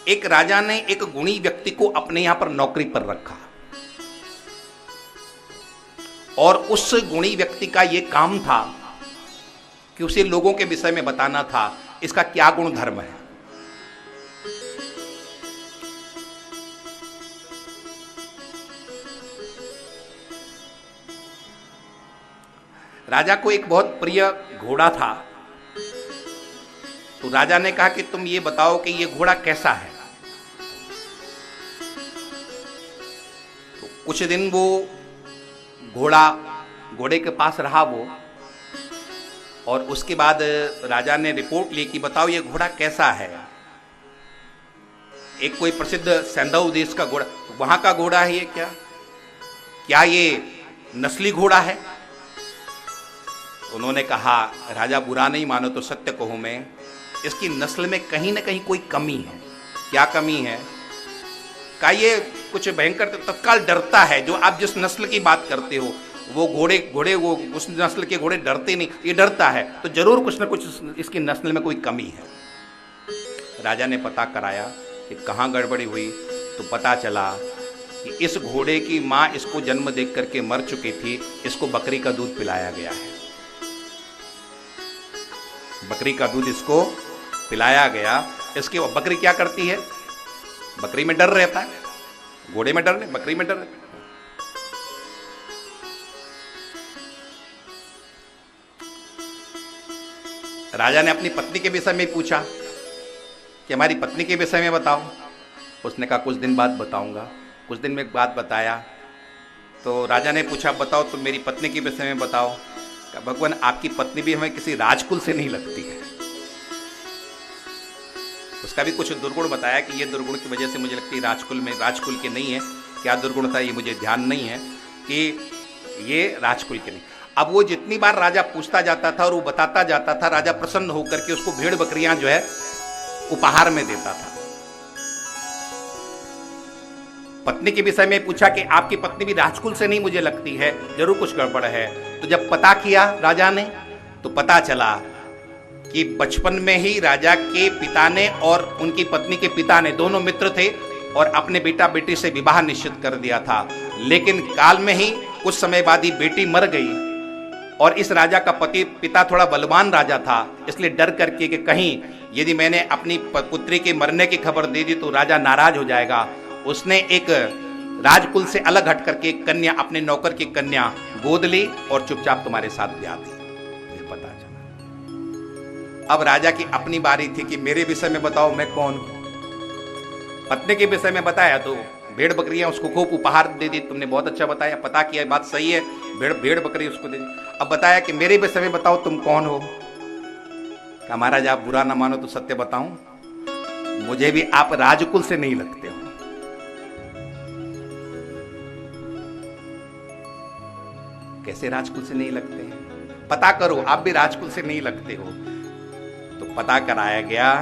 एक राजा ने एक गुणी व्यक्ति को अपने यहां पर नौकरी पर रखा और उस गुणी व्यक्ति का यह काम था कि उसे लोगों के विषय में बताना था इसका क्या गुण धर्म है। राजा को एक बहुत प्रिय घोड़ा था, तो राजा ने कहा कि तुम ये बताओ कि ये घोड़ा कैसा है। तो कुछ दिन वो घोड़े के पास रहा वो, और उसके बाद राजा ने रिपोर्ट ली कि बताओ ये घोड़ा कैसा है। एक कोई प्रसिद्ध सैंधव देश का घोड़ा, वहां का घोड़ा है ये, क्या ये नस्ली घोड़ा है। उन्होंने कहा राजा बुरा नहीं मानो तो सत्य कहूं मैं, इसकी नस्ल में कहीं ना कहीं कोई कमी है। क्या कमी है? का ये कुछ भयंकर तत्काल डरता है। जो आप जिस नस्ल की बात करते हो वो घोड़े वो उस नस्ल के घोड़े डरते नहीं, ये डरता है, तो जरूर कुछ ना कुछ इसकी नस्ल में कोई कमी है। राजा ने पता कराया कि कहाँ गड़बड़ी हुई, तो पता चला कि इस घोड़े की माँ इसको जन्म देख करके मर चुकी थी, इसको बकरी का दूध पिलाया गया है। बकरी का दूध इसको पिलाया गया। इसके बकरी क्या करती है? बकरी में डर रहता है, घोड़े में डर नहीं, बकरी में डर रहता है। राजा ने अपनी पत्नी के विषय में पूछा कि हमारी पत्नी के विषय में बताओ। उसने कहा कुछ दिन बाद बताऊंगा। कुछ दिन में बाद बताया तो राजा ने पूछा बताओ तुम मेरी पत्नी के विषय में बताओ। कहा भगवान आपकी पत्नी भी हमें किसी राजकुल से नहीं लगती है। उसका भी कुछ दुर्गुण बताया कि ये दुर्गुण की वजह से मुझे लगती है राजकुल के नहीं है। क्या दुर्गुण था ये मुझे ध्यान नहीं है कि ये राजकुल के नहीं। अब वो जितनी बार राजा पूछता जाता था और वो बताता जाता था, राजा प्रसन्न होकर के उसको भेड़ बकरियां जो है उपहार में देता था। पत्नी के विषय में पूछा कि आपकी पत्नी भी राजकुल से नहीं मुझे लगती है, जरूर कुछ गड़बड़ है। तो जब पता किया राजा ने तो पता चला कि बचपन में ही राजा के पिता ने और उनकी पत्नी के पिता ने, दोनों मित्र थे, और अपने बेटा बेटी से विवाह निश्चित कर दिया था। लेकिन काल में ही कुछ समय बाद ही बेटी मर गई और इस राजा का पिता थोड़ा बलवान राजा था, इसलिए डर करके कि कहीं यदि मैंने अपनी पुत्री के मरने की खबर दे दी तो राजा नाराज हो जाएगा, उसने एक राजकुल से अलग हट करके कन्या, अपने नौकर की कन्या गोद ली और चुपचाप तुम्हारे साथ ब्याह दी। ये पता चला। अब राजा की अपनी बारी थी कि मेरे विषय में बताओ मैं कौन हूं। पत्नी के विषय में बताया तो भेड़ बकरियां उसको खूब उपहार दे दी। तुमने बहुत अच्छा बताया, पता किया, बात सही है, भेड़ बकरी उसको दे दी। अब बताया कि मेरे विषय में बताओ तुम कौन हो। महाराज आप बुरा ना मानो तो सत्य बताऊं, मुझे भी आप राजकुल से नहीं लगते हो। कैसे राजकुल से नहीं लगते हैं? पता करो, आप भी राजकुल से नहीं लगते हो। तो पता कराया गया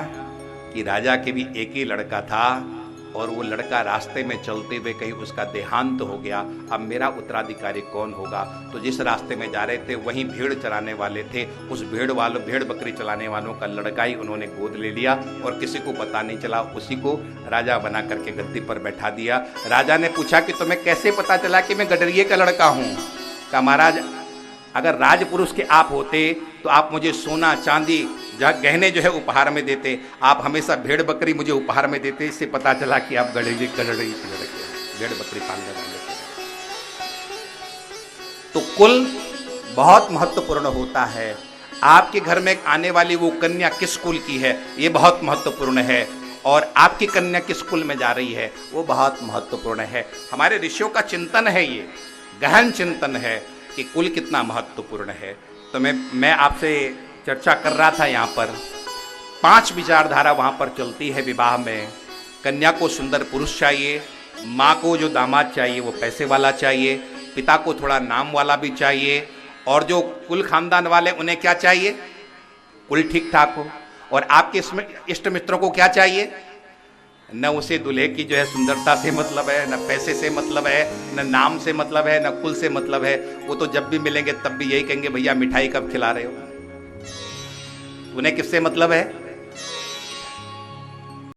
कि राजा के भी एक ही लड़का था और वो लड़का रास्ते में चलते हुए कहीं उसका देहांत हो गया। अब मेरा उत्तराधिकारी कौन होगा? तो जिस रास्ते में जा रहे थे वहीं भेड़ चराने वाले थे, उस भेड़ बकरी चलाने वालों का लड़का ही उन्होंने गोद ले लिया और किसी को पता नहीं चला, उसी को राजा बना करके गद्दी पर बैठा दिया। राजा ने पूछा कि तुम्हें कैसे पता चला कि मैं गडरिये का लड़का हूं? कहा महाराज अगर राजपुरुष के आप होते तो आप मुझे सोना चांदी गहने जो है उपहार में देते, आप हमेशा भेड़ बकरी मुझे उपहार में देते। इससे पता चला कि आप गडरिये के लड़के, भेड़ बकरी पालने वाले थे। तो कुल बहुत महत्वपूर्ण होता है। आपके घर में आने वाली वो कन्या किस कुल की है ये बहुत महत्वपूर्ण है, और आपकी कन्या किस कुल में जा रही है वो बहुत महत्वपूर्ण है। हमारे ऋषियों का चिंतन है, ये गहन चिंतन है कि कुल कितना महत्वपूर्ण है। तो मैं आपसे चर्चा कर रहा था, यहाँ पर 5 विचारधारा वहाँ पर चलती है विवाह में। कन्या को सुंदर पुरुष चाहिए, माँ को जो दामाद चाहिए वो पैसे वाला चाहिए, पिता को थोड़ा नाम वाला भी चाहिए, और जो कुल खानदान वाले उन्हें क्या चाहिए? कुल ठीक ठाक हो। और आपके इष्ट मित्रों को क्या चाहिए? न उसे दूल्हे की जो है सुंदरता से मतलब है, न पैसे से मतलब है, न नाम से मतलब है, न कुल से मतलब है। वो तो जब भी मिलेंगे तब भी यही कहेंगे भैया मिठाई कब खिला रहे हो। उन्हें किससे मतलब है?